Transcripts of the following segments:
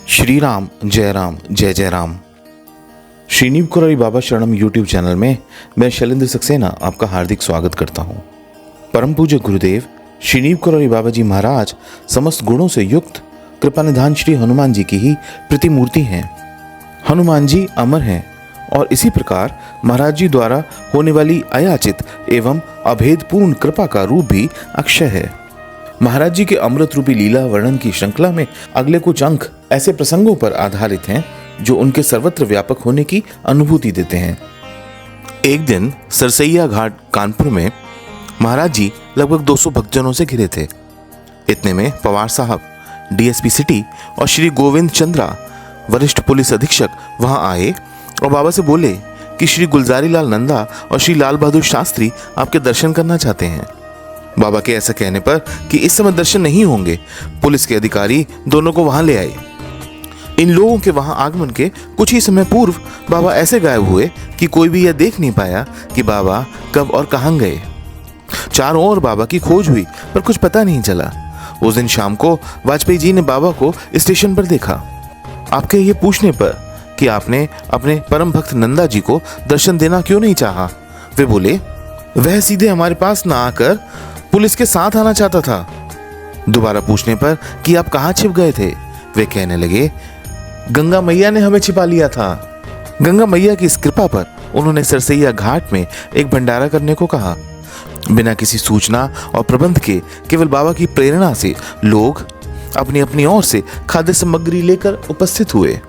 श्री राम जय जय राम। श्रीनीव कुरारी बाबा शरणम यूट्यूब चैनल में मैं शैलेंद्र सक्सेना आपका हार्दिक स्वागत करता हूँ। परम पूज्य गुरुदेव श्रीनीव कुरारी बाबा जी महाराज समस्त गुणों से युक्त कृपानिधान श्री हनुमान जी की ही प्रतिमूर्ति हैं। हनुमान जी अमर हैं और इसी प्रकार महाराज जी द्वारा होने वाली अयाचित एवं अभेदपूर्ण कृपा का रूप भी अक्षय है। महाराज जी के अमृत रूपी लीला वर्णन की श्रृंखला में अगले कुछ अंक ऐसे प्रसंगों पर आधारित हैं जो उनके सर्वत्र व्यापक होने की अनुभूति देते हैं। एक दिन सरसैया घाट कानपुर में महाराज जी लगभग 200 भक्तजनों से घिरे थे। इतने में पवार साहब, डीएसपी सिटी और श्री गोविंद चंद्रा वरिष्ठ पुलिस अधीक्षक वहां आए और बाबा से बोले कि श्री गुलजारी लाल नंदा और श्री लाल बहादुर शास्त्री आपके दर्शन करना चाहते हैं। बाबा के ऐसा कहने पर कि इस समय दर्शन नहीं होंगे, पुलिस के अधिकारी दोनों को वहां ले आए। इन लोगों के वहां आगमन के कुछ ही समय पूर्व बाबा ऐसे गायब हुए कि कोई भी यह देख नहीं पाया कि बाबा कब और कहां गए। चारों ओर बाबा की खोज हुई पर कुछ पता नहीं चला। उस दिन शाम को वाजपेयी जी ने बाबा को स्टेशन पर देखा। आपके ये पूछने पर कि आपने अपने परम भक्त नंदा जी को दर्शन देना क्यों नहीं चाहा, वे बोले वह सीधे हमारे पास ना आकर पुलिस के साथ आना चाहता था। दोबारा पूछने पर कि आप कहां छिप गए थे, वे कहने लगे गंगा मैया ने हमें छिपा लिया था। गंगा मैया की इस कृपा पर उन्होंने सरसैया घाट में एक भंडारा करने को कहा। बिना किसी सूचना और प्रबंध के केवल बाबा की प्रेरणा से लोग अपनी अपनी ओर से खाद्य सामग्री लेकर उपस्थित हुए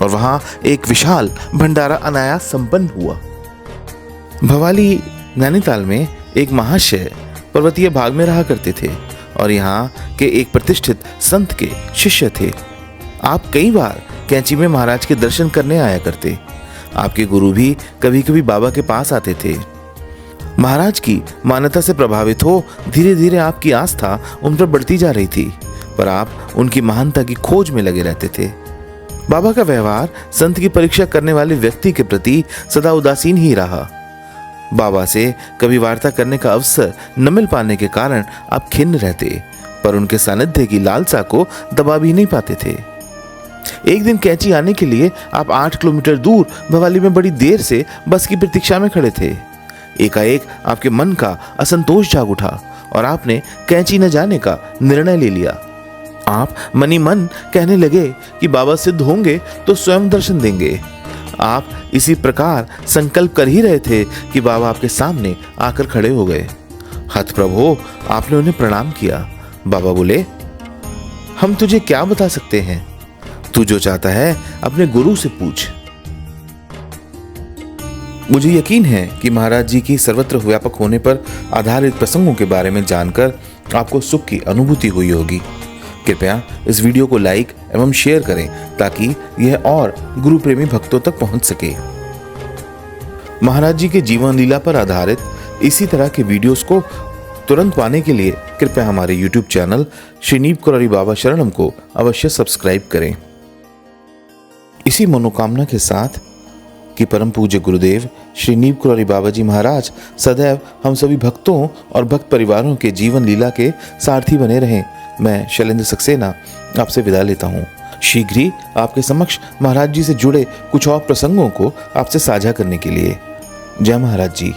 और वहां एक विशाल भंडारा अनायास संपन्न हुआ। भवाली नैनीताल में एक महाशय पर्वतीय भाग में रहा करते थे और यहाँ के एक प्रतिष्ठित संत के शिष्य थे। आप कई बार कैंची में महाराज के दर्शन करने आया करते। आपके गुरु भी कभी कभी बाबा के पास आते थे। महाराज की मान्यता से प्रभावित हो धीरे धीरे आपकी आस्था उन पर बढ़ती जा रही थी, पर आप उनकी महानता की खोज में लगे रहते थे। बाबा का व्यवहार संत की परीक्षा करने वाले व्यक्ति के प्रति सदा उदासीन ही रहा। बाबा से कभी वार्ता करने का अवसर न मिल पाने के कारण आप खिन्न रहते, पर उनके सानिध्य की लालसा को दबा भी नहीं पाते थे। एक दिन कैंची आने के लिए आप 8 किलोमीटर दूर भवाली में बड़ी देर से बस की प्रतीक्षा में खड़े थे। एकाएक आपके मन का असंतोष जाग उठा और आपने कैंची न जाने का निर्णय ले लिया। आप मनी मन कहने लगे कि बाबा सिद्ध होंगे तो स्वयं दर्शन देंगे। आप इसी प्रकार संकल्प कर ही रहे थे कि बाबा आपके सामने आकर खड़े हो गए। हतप्रभ आपने उन्हें प्रणाम किया। बाबा बोले हम तुझे क्या बता सकते हैं, तू जो चाहता है अपने गुरु से पूछ। मुझे यकीन है कि महाराज जी की सर्वत्र व्यापक होने पर आधारित प्रसंगों के बारे में जानकर आपको सुख की अनुभूति हुई होगी। कृपया इस वीडियो को लाइक एवं शेयर करें ताकि यह और गुरु प्रेमी भक्तों तक पहुंच सके। महाराज जी के जीवन लीला पर आधारित इसी तरह के वीडियोस को तुरंत पाने के लिए कृपया हमारे YouTube चैनल श्रीनीव कुरारी बाबा शरणम को अवश्य सब्सक्राइब करें। इसी मनोकामना के साथ कि परम पूज्य गुरुदेव श्रीनीव कुरारी बाबा जी महाराज सदैव हम सभी भक्तों और भक्त परिवारों के जीवन लीला के सारथी बने रहें, मैं शैलेंद्र सक्सेना आपसे विदा लेता हूँ। शीघ्र ही आपके समक्ष महाराज जी से जुड़े कुछ और प्रसंगों को आपसे साझा करने के लिए। जय महाराज जी।